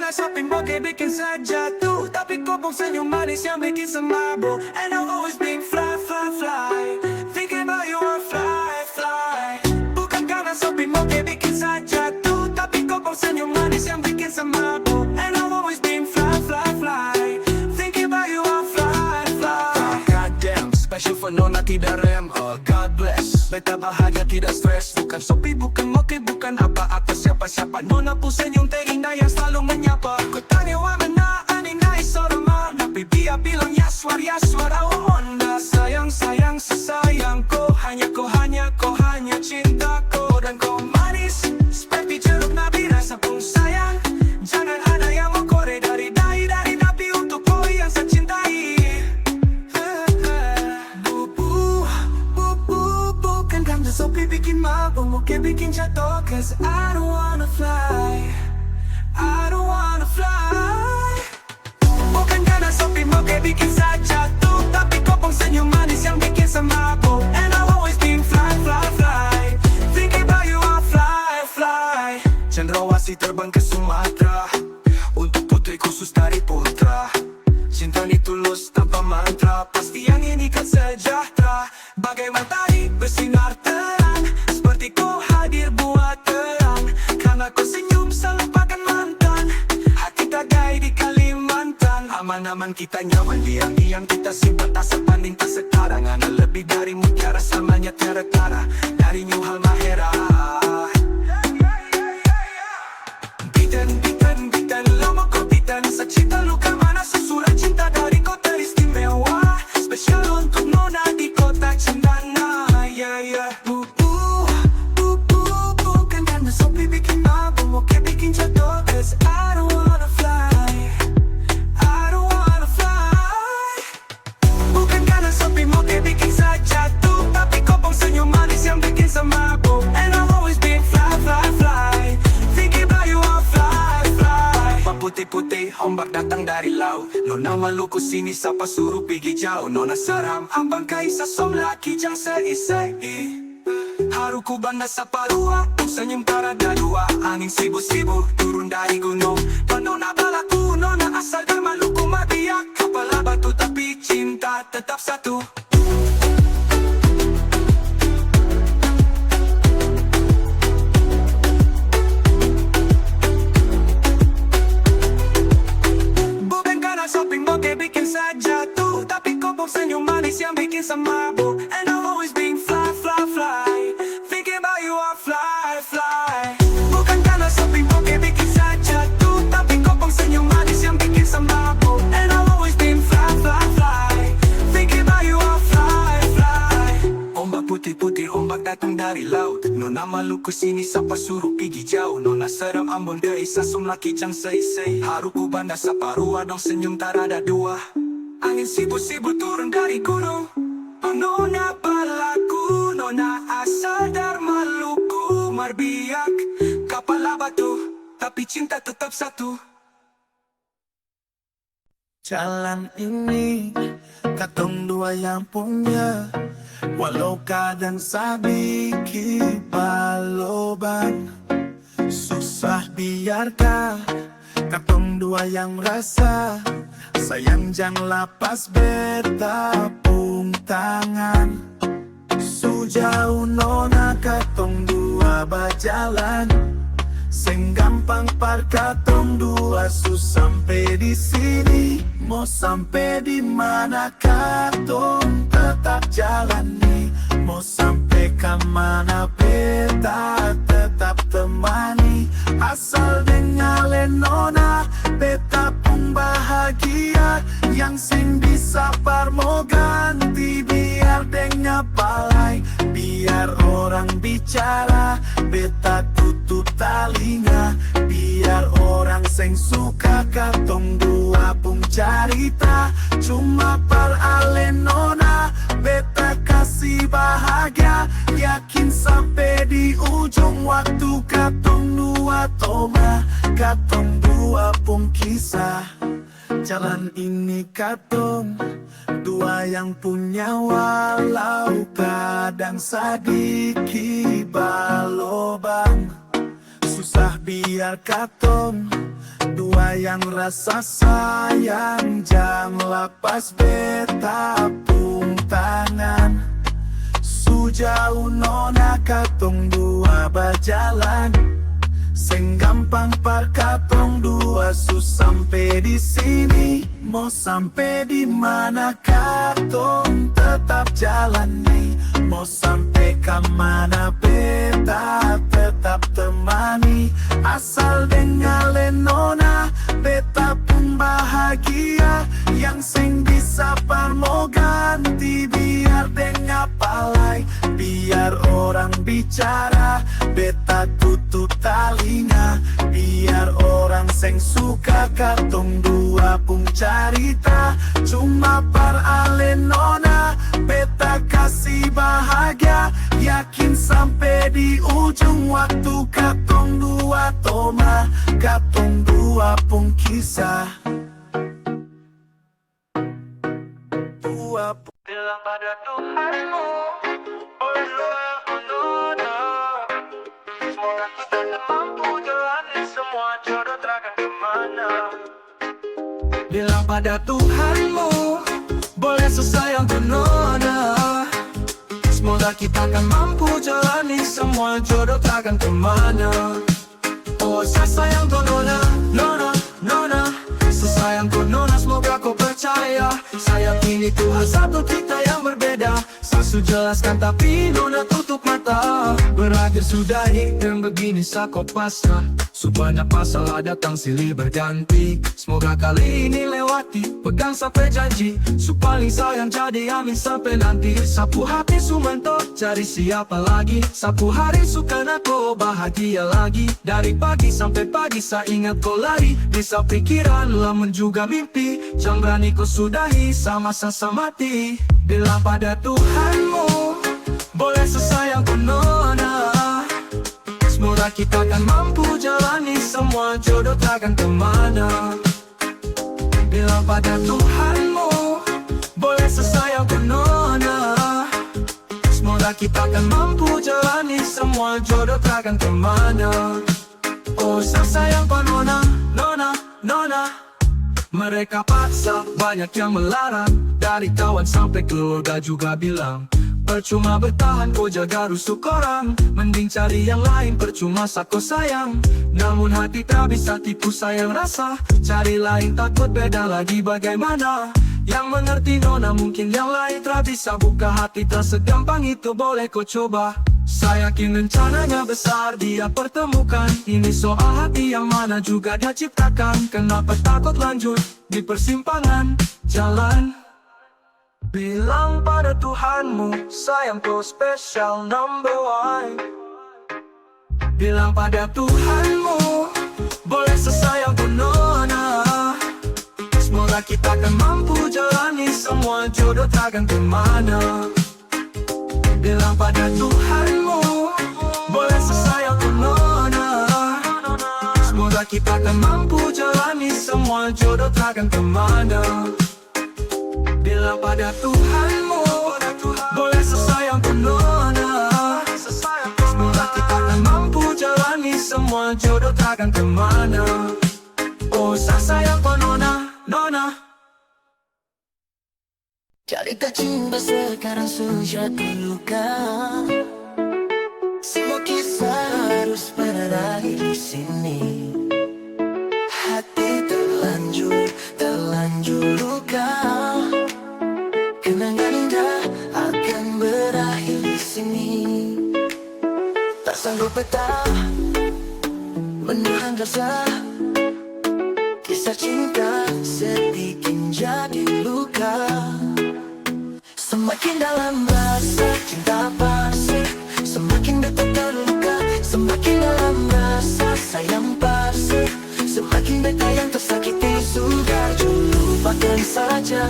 gana shopping bokeh bikin saya jatuh, tapi kau pun senyum manis yang bikin semabuk. And I've always been fly, fly, fly, thinking about you are fly, fly. Bukan gana shopping bokeh bikin saya jatuh, tapi kau pun senyum manis yang bikin semabuk. And I've always been fly, fly, fly, thinking about you are fly, fly. Goddamn, special for Nona tidak rem. Oh God bless, beta bahagia tidak stres. Bukan Shopee, bukan Moke, bukan apa-apa siapa-siapa. Nona pun senyum terindah yang selalu menyapa. Ku tanya wa mana anina isoroma, tapi dia bilang yaswar yaswar oh onda. Sayang sayang sesayang kau hanya cintaku. Dan kau manis seperti jeruk nabi, rasa pun sayang. Jangan ada yang mau kore dari nabi untuk kau yang saya cintai. Bukan ganda Shopee bikin mabuk, Moke bikin jatuh. Cause I don't wanna fly, I don't wanna fly. Bukan gana Shopee Moke bikin saya jatuh, tapi kau pun senyum manis yang bikin semabuk. And I've always been fly, fly, fly, thinking about you are fly, fly. Cendrawasih terbang ke Sumatera untuk putri khusus dari putra. Cinta ini tulus tanpa mantra, pasti yang ini kan sejahtera. Bagai matahari bersinar terang, seperti kau hadir buat terang. Karena kau senyum selupakan mantan, hati tagai di Kalimantan. Aman-aman kita nyaman, diam-diam kita simpan. Tak sebanding tak setara, ngana lebih dari mutiara, samanya tiara tara dari New Halmahera. Bitan lama kau bitan, secinta luka mana susuran cinta dari kau teristimewa. Spesial untuk Nona di kota Cendana, yeah, yeah. Bukan karena Shopee bikin mabuk, Moke bikin jatuh. Cause I don't wanna fly, I don't wanna fly. Bukan karena Shopee Moke bikin saya jatuh, tapi kau pun senyum manis yang bikin semabuk. And I've always been fly, fly, fly, thinking about you are fly, fly. Putih-putih ombak datang dari laut, Nona Maluku sini sapa suruh pergi jauh. Nona seram ambang kaisa som laki jang seisai. Haruku banda saparua, senyum tarada dua. Angin sibu-sibu turun dari gunung. Nona balaku, Nona asal dari Maluku Mabiak. Kepala batu tapi cinta tetap satu. Bukan karena shopping Moke bikin saya jatuh, tapi kau pun senyum manis yang bikin semabuk. And I've always been fly, fly, fly, thinking about you are fly, fly. Bukan karena Shopee Moke bikin saya jatuh, tapi kau pun senyum manis yang bikin semabuk. And I've always been fly, fly, fly, thinking about you are fly, fly. Ombak putih-putih ombak datang dari laut, Nona Maluku sini sapa suruh pergi jauh. Nona seram ambon dari sasum laki jang seisei. Haruku banda saparua dong senyum tarada dua. Angin sibu-sibu turun dari gunung. Oh Nona balaku, Nona asal dari Maluku Marbiak. Kepala batu, tapi cinta tetap satu. Jalan ini katong dua yang punya, walau kadang sabiki balobang. Susah biarkah katong dua yang rasa, sayang jangan lapas bertepung tangan. Sejauh Nona katong dua berjalan, seng gampang par katong dua su sampai di sini. Mau sampai di mana katong tetap jalani, mau sampai ke mana beta tetap temani. Asal dengan Nona beta pun bahagia, yang sing bisa par mau ganti biar dengan balai. Biar orang bicara beta tutup talinga, biar orang sing suka katong dua pun carita. Cuma par Nona beta kasih bahagia, yakin sampai di ujung waktu katong dua toma. Katong dua pun kisah, jalan ini katong dua yang punya, walau kadang sedikit balobang. Susah biar katong dua yang rasa sayang, jam lepas beta pung tangan. Sejauh nona katong dua berjalan, seng gampang par katong dua su sampai di sini. Mau sampai di mana katong tetap jalani, mau sampai ke mana beta tetap temani. Asal dengan nona beta pun bahagia, yang seng bisa par mau ganti biar dengan palai. Biar orang bicara beta tutup talinga, biar orang seng suka katong dua pun carita. Cuma par ale nona beta kasih bahagia, yakin sampai di ujung waktu katong dua toma, katong dua pun kisah. Bilang pada Tuhanmu, oleh doa yang nona, semoga kita mampu jalani semua jodoh terangkan kemana. Bilang pada Tuhanmu, boleh sesayang ku nona, semoga kita akan mampu jalani semua jodoh takkan kemana. Oh sesayang ku nona, nona, nona, sesayang ku nona, semoga kau percaya. Saya kini Tuhan satu, kita yang berbeda. Sasu jelaskan tapi nona tutup mata. Berakhir sudah dan begini kau pasrah. Sebanyak masalah datang silih berganti, semoga kali ini lewati. Pegang sampai janji, su paling sayang jadi amin sampai nanti. Sapu hati su mentok, cari siapa lagi. Sapu hari su kena kau bahagia lagi. Dari pagi sampai pagi saya ingat kau lari. Bisa pikiran lamun juga mimpi, jangan berani kau sudahi sama mati. Bilang pada Tuhanmu, boleh sesayang ku nona, semoga kita akan mampu jalani semua jodoh takkan kemana. Bilang pada Tuhanmu, boleh sesayang ku nona, semoga kita akan mampu jalani semua jodoh takkan kemana. Oh sesayang ku nona, nona, nona. Mereka paksa, banyak yang melarang, dari kawan sampai keluarga juga bilang percuma bertahan kau jaga rusuk orang, mending cari yang lain percuma sako sayang. Namun hati tak bisa tipu sayang rasa, cari lain takut beda lagi bagaimana. Yang mengerti nona mungkin yang lain tak bisa buka hati, tak segampang itu boleh kau coba. Saya yakin rencananya besar dia pertemukan, ini soal hati yang mana juga dia ciptakan. Kenapa takut lanjut di persimpangan jalan? Bilang pada Tuhanmu, sayang kau special number one. Bilang pada Tuhanmu, boleh sesayang ku nona, semoga kita akan mampu jalani semua jodoh takkan kemana. Bilang pada Tuhanmu, boleh sesayang ku nona, semoga kita akan mampu jalani semua jodoh takkan kemana. Bilang pada Tuhanmu, boleh sesayang ku nona, semoga kita akan mampu jalani semua jodoh takkan kemana. Oh sesayang ku nona, nona. Cerita cinta sekarang sudah terluka, semua kisah harus berakhir di sini. Hati terlanjur luka, kenangan indah akan berakhir di sini. Tak sanggup peta menahan rasa, kisah cinta sedikit jadi luka. Semakin dalam rasa cinta pasti, semakin dekat terluka. Semakin dalam rasa sayang pasti, semakin beta yang tersakiti. Sudah lupakan saja,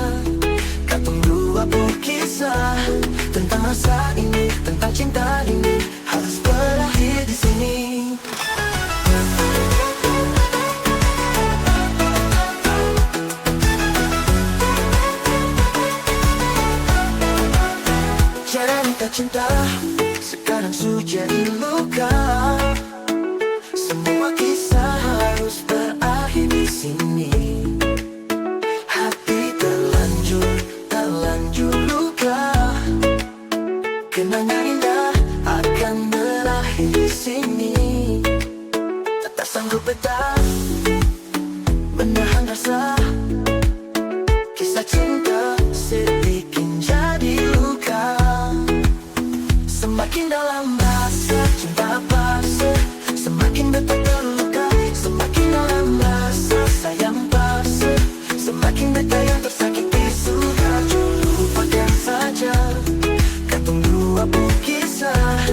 katong dua berkisah tentang rasa ini, tentang cinta ini harus berakhir di sini. Cerita cinta sekarang sudah luka, semua kisah harus berakhir di sini. Tak sanggup bertahan menahan rasa. Kisah cinta sedikit jadi luka. Semakin dalam rasa cinta palsu, semakin detak terluka. Semakin dalam rasa sayang palsu, semakin detak yang tersakiti. Sudah lupakan saja. Katong dua kisah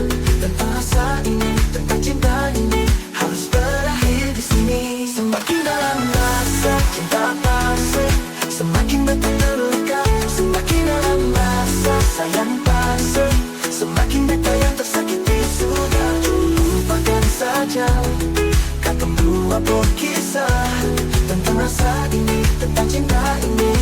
tentang rasa ini, tentang cinta ini harus berakhir di sini. Semakin dalam rasa cinta palsu, semakin detak terluka. Semakin dalam rasa sayang palsu, semakin detak yang tersakiti. Sudah lupakan saja. Katong dua kisah tentang rasa ini, tentang cinta ini.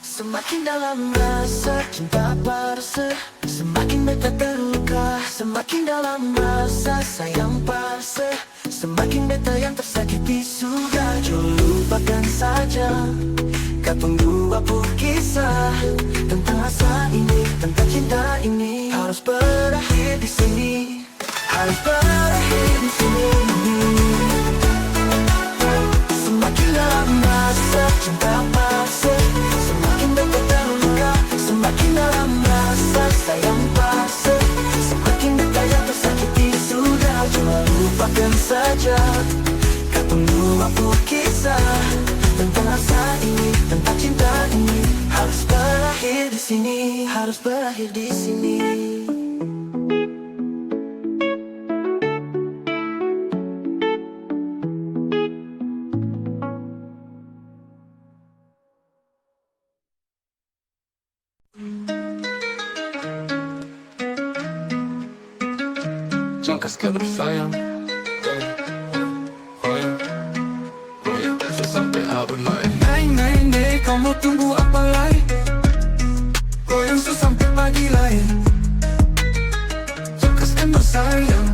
Semakin dalam rasa cinta palsu, semakin detak terluka. Semakin dalam rasa sayang palsu, semakin detak yang tersakiti. Sudah lupakan saja. Katong dua kisah tentang rasa ini, tentang cinta ini harus berakhir di sini. Harus berakhir di sini. Semakin dalam rasa cinta palsu, semakin detak terluka. Semakin dalam rasa sayang palsu, semakin detak yang tersakiti. Sudah lupakan saja. Katong dua kisah tentang rasa ini, tentang cinta ini harus berakhir di sini. Harus berakhir di sini. Jangka sekadar sayang. Sampai abon lain. Nay, kau mau tunggu apa lagi? Goyang sampai pagi lain. Lepaskan bersayang.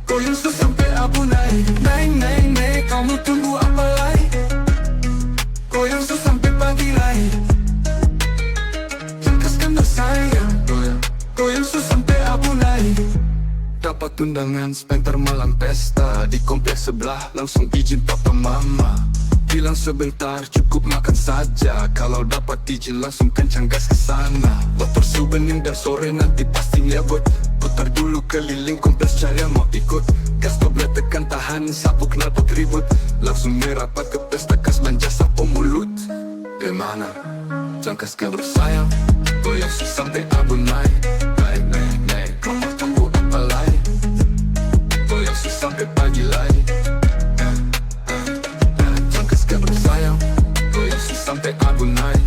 Goyang sampai abu naik. Nay, kau mau tunggu apa lagi? Goyang sampai pagi lain. Lepaskan bersayang. Goyang sampai abu naik. Dapat undangan spekter malam pesta di kompleks sebelah, langsung izin papa mama. Bilang sebentar cukup makan saja. Kalau dapat izin langsung kencang gas ke sana. Motor souvenir dan sore nanti pasti nyebut. Putar dulu keliling kompleks cari yang mau ikut. Gas doblet tekan tahan sapu knalpot ribut. Langsung merapat ke pesta kas belanja sapu mulut. Di mana? Jangka sekali bersayang. Goyang sampai abu naik. Naik, kau mau tunggu apa lagi? Goyang sampai pagi lagi. Bersayang, goyang sampai abu naik.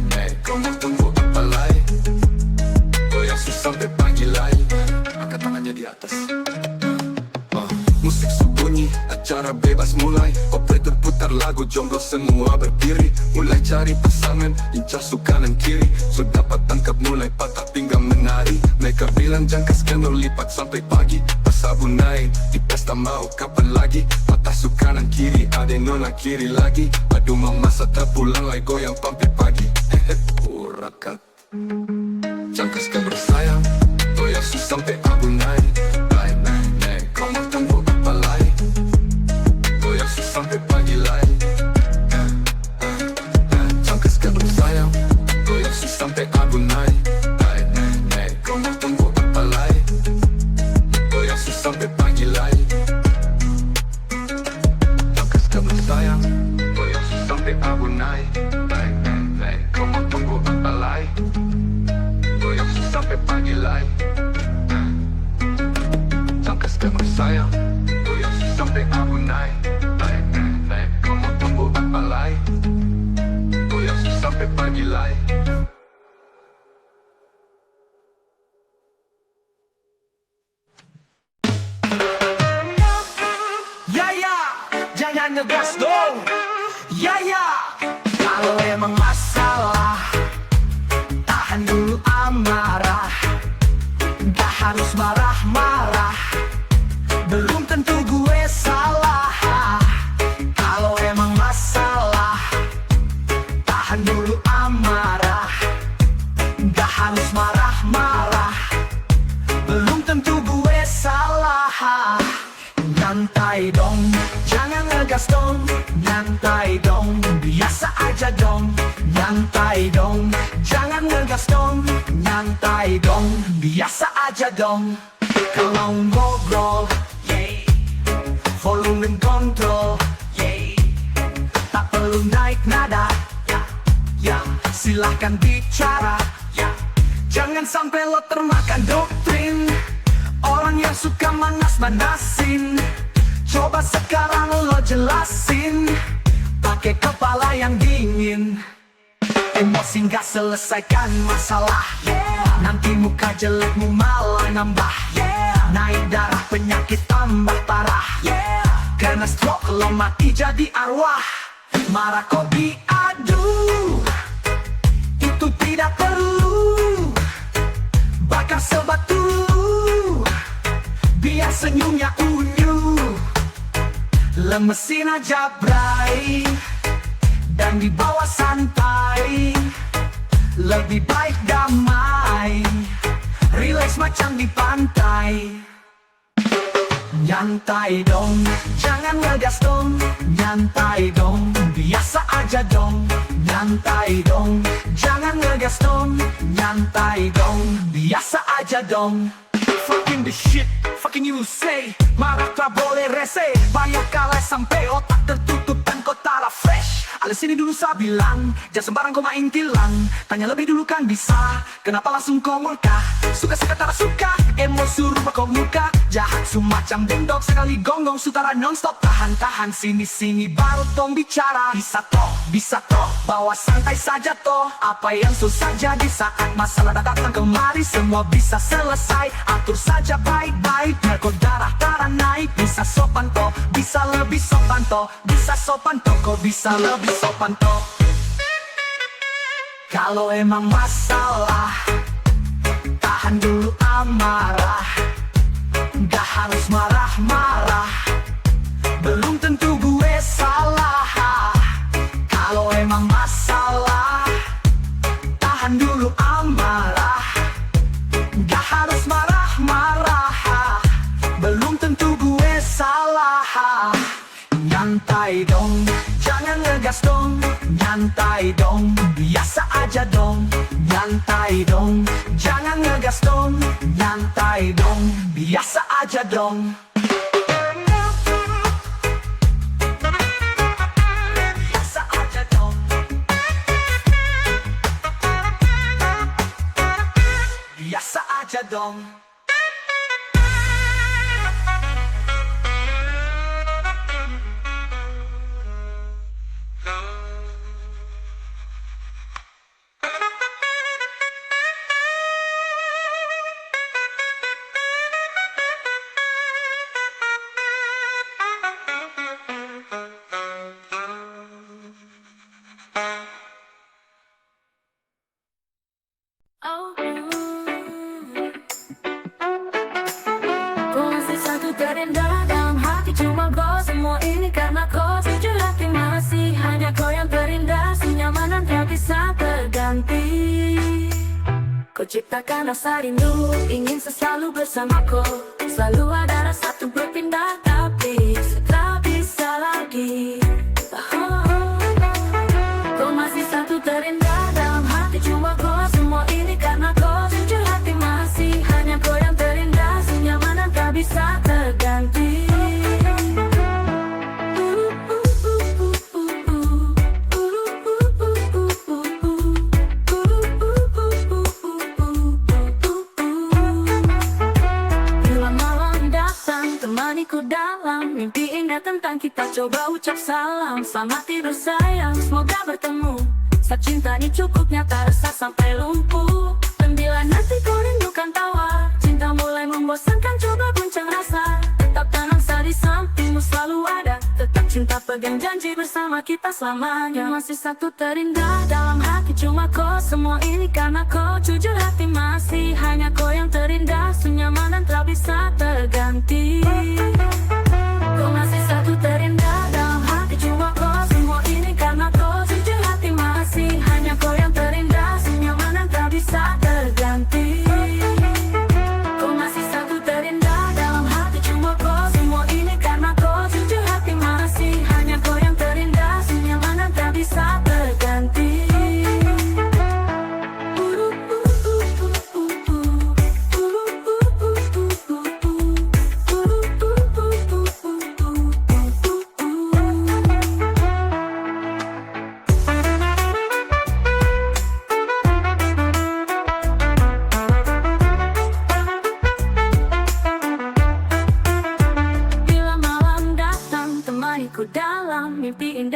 Naik, kau mau tunggu apa lagi? Goyang sampai pagi lagi. Angkat tangannya di atas. Musik sunyi, acara bebas mulai. Operator putar lagu, jomblo semua berdiri. Mulai cari pasangan, incar su kanan kiri. Sudah dapat tangkap mulai patah pinggang menari. Mereka bilang jangka skandal lipat sampai pagi. Pas abu naik, di pesta mau kapan lagi? Patah su kanan kiri, ada nona kiri lagi. Aduh mama tak pulang lagi goyang sampai pagi. Urakat jangka skandal bersayang. Goyang sampai abu naik. Naik, kau mau tunggu apa lagi? Goyang sampai pagi lagi. Jangka skandal bersayang. Goyang sampai abu naik. Naik, kau mau tunggu apa lagi? Goyang sampai pagi lagi. Jangka skandal bersayang. Goyang sampai abu naik. Naik, kau mau tunggu apa lagi? Goyang sampai pagi lagi. Jangka skandal bersayang. Goyang sampai abu naik. Naik, kau mau tunggu apa lagi? Goyang sampai pagi lagi. Ya, jangan ngegas dong. Ya, kalau emang masalah, tahan dulu amarah. Gak harus marah-marah, belum tentu gue salah. Kalau emang masalah, tahan dulu amarah. Gak harus marah-marah, belum tentu Nyantai dong, jangan ngegas dong. Nyantai dong, biasa aja dong. Nyantai dong, jangan ngegas dong. Nyantai dong, biasa aja dong. Kalau ngobrol, volume kontrol, tak perlu naik nada, silahkan bicara, jangan sampai lo termakan doktrin orang yang suka manas-manasin. Coba sekarang lo jelasin pakai kepala yang dingin. Emosi gak selesaikan masalah, nanti muka jelekmu malah nambah. Naik darah, penyakit tambah parah. Kena stroke, lo mati jadi arwah. Marah kok diadu, itu tidak perlu. Bakar sebatu, biar senyumnya unyu. Lemesin aja bray, dan dibawa santai. Lebih baik damai, relax macam di pantai. Nyantai dong, jangan ngegas dong. Nyantai dong, biasa aja dong. Nyantai dong, jangan ngegas dong. Nyantai dong, biasa aja dong. Fucking the shit, fucking you say. Marah tak boleh rese, banyak kalah sampai otak tertutup dan kau tak fresh. Alis sini dulu saya bilang, jangan sembarang kau main tilang. Tanya lebih dulu kan bisa, kenapa langsung kau murka? Suka-suka tak suka, emosi rupa kau muka. Jahat semacam dendok, sekali gonggong sutara non-stop. Tahan-tahan sini-sini baru tong bicara. Bisa toh, bawa santai saja toh. Apa yang susah jadi saat masalah datang kemari. Semua bisa selesai, atur saja baik-baik. Biar kau darah naik, bisa sopan toh. Bisa lebih sopan toh, bisa sopan toh. Kau bisa lebih sopan toh. Kalau emang masalah, tahan dulu amarah. Gak harus marah-marah, belum tentu gue salah. Kalau emang masalah, tahan dulu amarah. Gak harus marah-marah, belum tentu gue salah. Nyantai dong, jangan ngegas dong. Nyantai dong, biasa aja dong. Nyantai dong, jangan ngegas dong. Nyantai dong, biasa aja dong. Biasa aja dong. Biasa aja dong. Kau masih satu terindah dalam hati, cuma kau. Semua ini karena kau. Jujur hati masih hanya kau yang terindah. Senyamanan tak bisa terganti. Kau ciptakan rasa rindu, ingin selalu bersamaku. Selalu ada rasa untuk berpindah, tapi tak bisa lagi. Kau masih satu terindah dalam hati, cuma kau. Semua ini karena kau. Jujur hati masih hanya kau yang terindah. Senyamanan tak bisa terganti. Bila malam datang, temaniku dalam mimpi indah tentang kita. Coba ucap salam, selamat tidur sayang. Semoga bertemu, saat cinta ini cukupnya tak resah sampai lumpuh. Dan bila nanti kau rindukan tawa, cinta mulai membosankan, coba guncang rasa. Tetap tenang saat di sampingmu selalu ada. Tetap cinta, pegang janji bersama kita selamanya. Masih satu terindah dalam hati, cuma kau. Semua ini karena kau. Jujur hati masih hanya kau yang terindah. Senyamanan tak bisa terganti. Kau masih satu terindah dalam hati, cuma kau. Semua ini karena kau. Jujur hati masih hanya kau yang terindah. Senyamanan tak bisa terganti. Kau masih satu terindah dalam hati, cuma kau. Semua ini karena kau.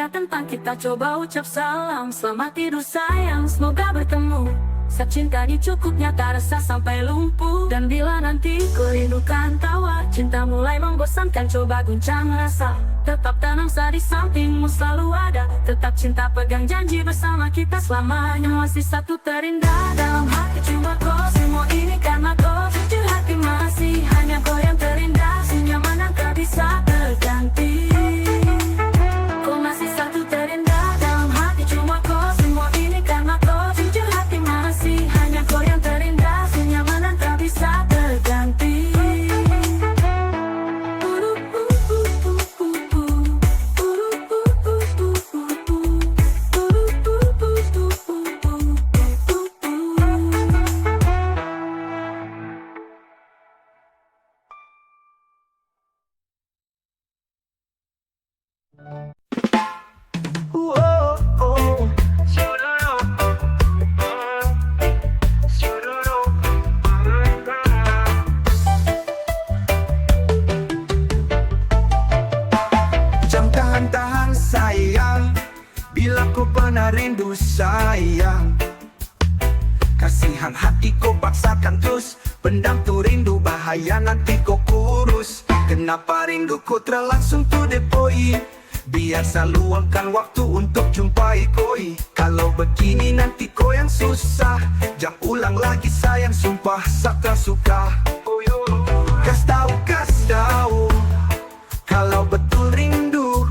ingat tentang kita, coba ucap salam. Selamat tidur sayang, semoga bertemu. Saat cinta ini cukupnya tak rasa sampai lumpuh. Dan bila nanti kau rindukan tawa, cinta mulai membosankan, coba guncang rasa. Tetap tenang saat di sampingmu selalu ada. Tetap cinta, pegang janji bersama kita selamanya. Masih satu terindah dalam hati, cuma kau. Semua ini karena kau, jujur hati masih hanya kau yang terindah. Senyaman yang tak bisa terganti. Kau masih satu terindah dalam hati, cuma kau. Semua ini karena kau, jujur hati masih hanya kau yang terindah. Senyaman yang tak bisa terganti. Jangan tahan-tahan sayang, bila kau pernah rindu sayang. Kasihan hati kau paksakan terus, pendam tu rindu, bahaya nanti kau kurus. Kenapa rindu kau terlangsung to the point? Biasa luangkan waktu untuk jumpai koi. Kalau begini nanti kau yang susah, jangan ulang lagi sayang, sumpah sakra suka. Kas tahu, kalau betul rindu.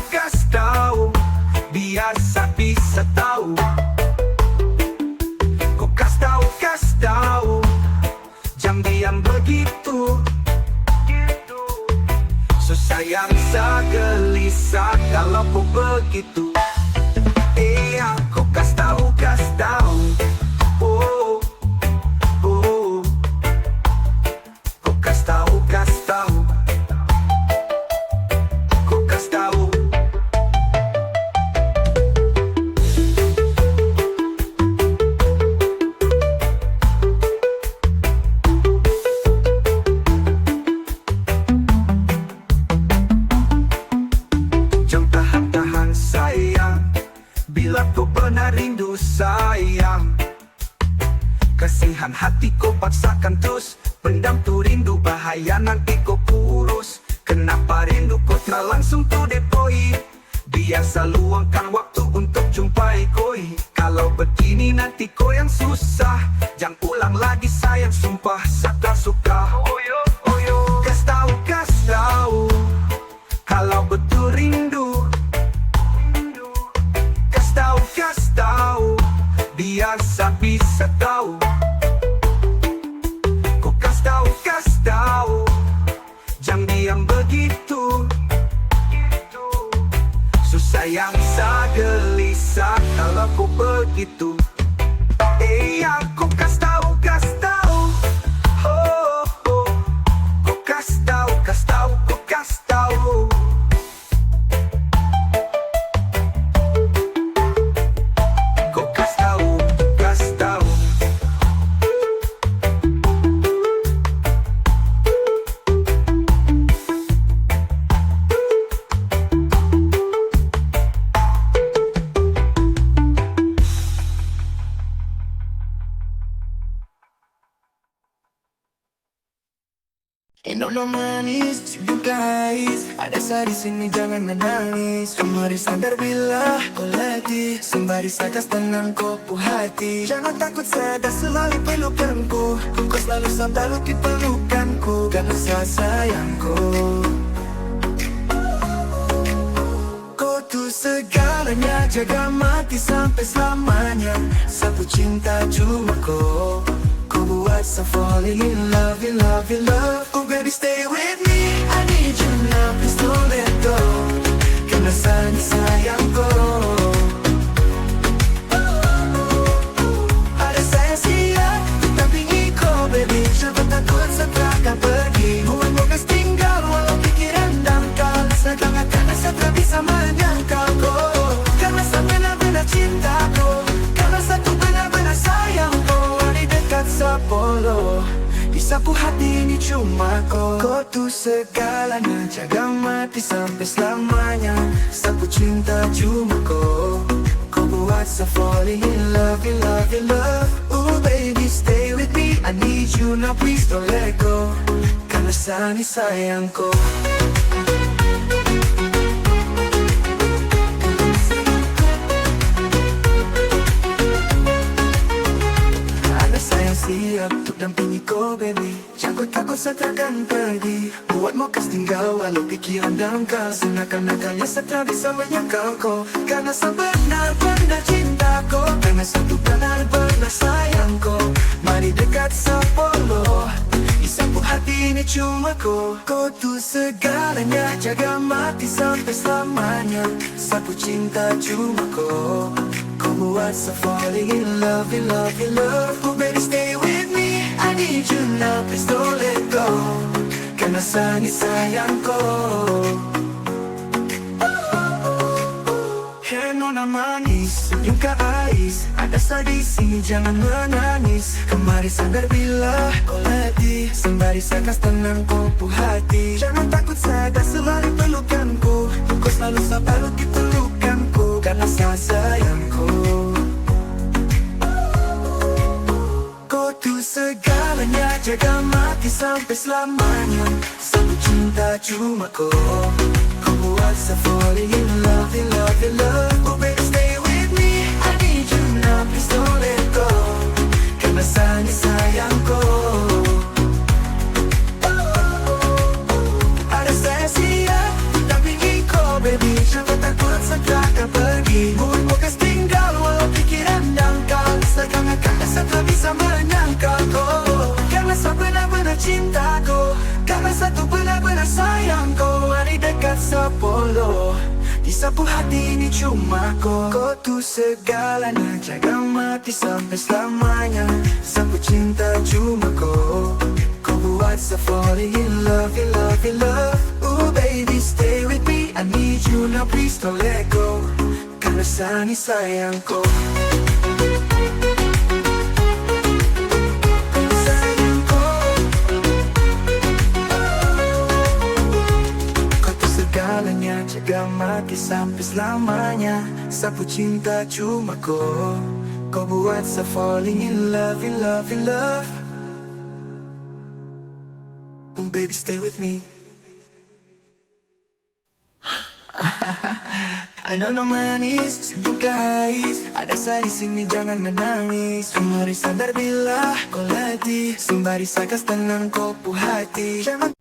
Kas tahu, biasa bisa tahu. Kau kas tahu, jangan diam begitu. So sayang segelisah kalau kau begitu. Kau kas tahu. Oh, oh. Kau kas tahu. Kau kas tahu. Jangan tahan-tahan sayang, bila kau benar rindu sayang. Kasihan hati kau paksakan terus, pendam tu rindu, bahaya nanti kau kurus. Kenapa rindu kau terlangsung to the point? Biasa luangkan waktu untuk jumpai koi. Kalau begini nanti kau yang susah, jangan ulang lagi sayang, sumpah sakra suka. Kas tahu, kalau betul rindu. Kas tahu, biasa bisa tahu. Kau kas tahu, jangan diam begitu. Susah yang segelisah kalau kau begitu. Kau kas tahu. Oh, oh. Kau kas tahu, kau kas tahu. Kau kas tahu. Nona manis, you guys. Ada saya di sini, jangan menangis. Kemari sadar bila kau letih, sembari saja tenang kau hati. Jangan takut, saya dah selalu pelukanku. Kau selalu selalu di pelukanku. Gak usah sayangku. Kau tuh segalanya, jaga mati sampai selamanya. Satu cinta cuma kau. Kau buat saya falling in love. Oh baby stay with me, I need you now, please don't let go. Karena sayangku. Ada saya siap, dampingi kau baby. Jangan takut setelah pergi. Buat gas tinggal walau pikiran dangkal. Sedang karena saya tak bisa menyangkal kau. Karena saya benar-benar cinta kau. Karena saya benar-benar sayang kau. Di dekat sepuluh, di Sapu hati ini cuma kau tuh segalanya. Jaga mati sampai selamanya. Sapu cinta cuma kau buat saya falling in love, in love, in love. Oh baby stay with me, I need you now, please don't let go. Karena saya ini sayangku. Siap untuk dampingi kau baby. Jangan takut saya takkan pergi. Buatmu kas tinggal walau pikiran dangkal. Senakan-nakannya saya tak bisa menyangkal kau. Karena saya benar-benar cinta kau. Karena satu benar-benar sayang kau. Mari dekat sepuluh. Di sapu hati ini cuma kau. Kau tuh segalanya. Jaga mati sampai selamanya. Sapu cinta cuma kau. Kau buat saya falling in love, in love, in love. Oh baby stay with me, I need you now, please don't let go. Karena saya ini sayangku. Hey nona manis, senyum ke ais. Ada saya di sini, jangan menangis. Kemari sadar bila kau letih. Sembari saya kas tenang kau hati. Jangan takut saya dah selalu pelukanku. Kau selalu selalu di pelukanku. Karena saya sayangku. Kau tuh segalanya. Jaga mati sampai selamanya. Satu cinta cuma kau. Kau buat saya falling in love, in love, in love. Oh baby stay with me, I need you now, please don't let go. Karena saya ini sayangku. Ada saya siap dampingi kau baby. Jangan takut saya takkan pergi. Buatmu kas tinggal walau pikiran dangkal. Seakan-akan saya tak bisa menyangkal kau. Karena saya benar-benar cinta kau. Karena satu benar-benar sayang kau. Mari dekat sepuluh. Di sapu hati ini cuma kau. Kau tuh segalanya. Jaga mati sampai selamanya. Sapu cinta cuma kau. Kau buat saya falling in love, in love, in love. Oh baby stay with me, I need you now, please don't let go. Karena saya ini sayangku. Jaga mati sampai selamanya. Sapu cinta cuma kau. Kau buat saya falling in love, in love, in love. Oh baby stay with me. I know no manis, senyum guys. Ada saya di sini jangan menangis. Mari sadar bila kau letih. Sembari saya kas tenang kau hati. Jangan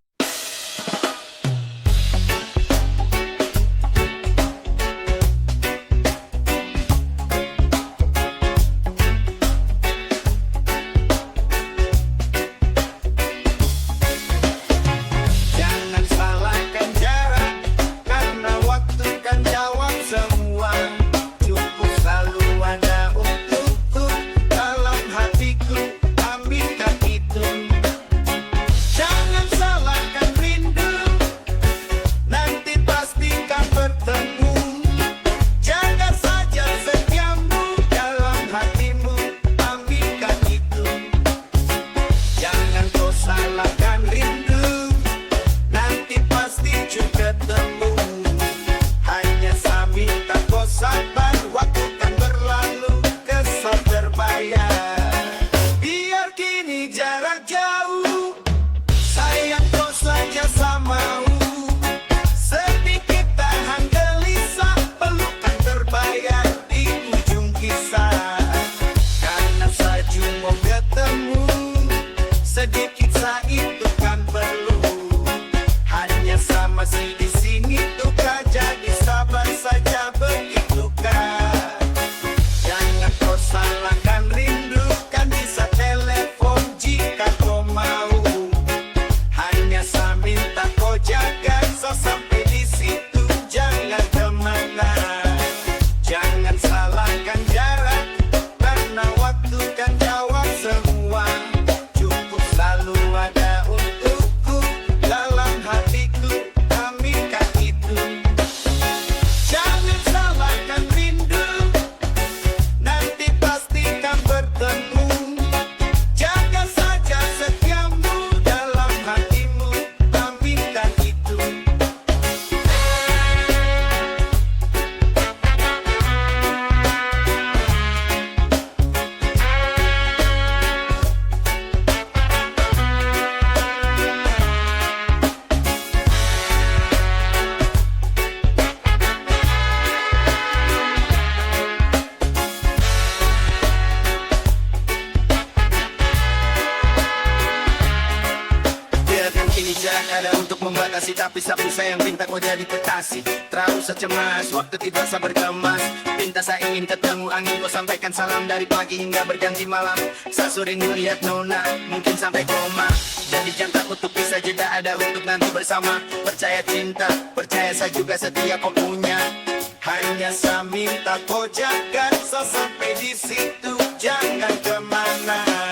Jangan kau salahkan rindu, kan bisa telepon jika tak ada untuk membatasi, tapi sapu sayang pinta kau jadi petasi. Terlalu secemas, waktu tidak sabar kemas. Pinta saya ingin ketemu angin, kau sampaikan salam dari pagi hingga berganti malam. Saya sering melihat nona, mungkin sampai koma. Jadi jangan takut untuk bisa jeda, ada untuk nanti bersama. Percaya cinta, percaya saya juga setia kau punya. Hanya saya minta kau jaga, saya sampai di situ, jangan kemana.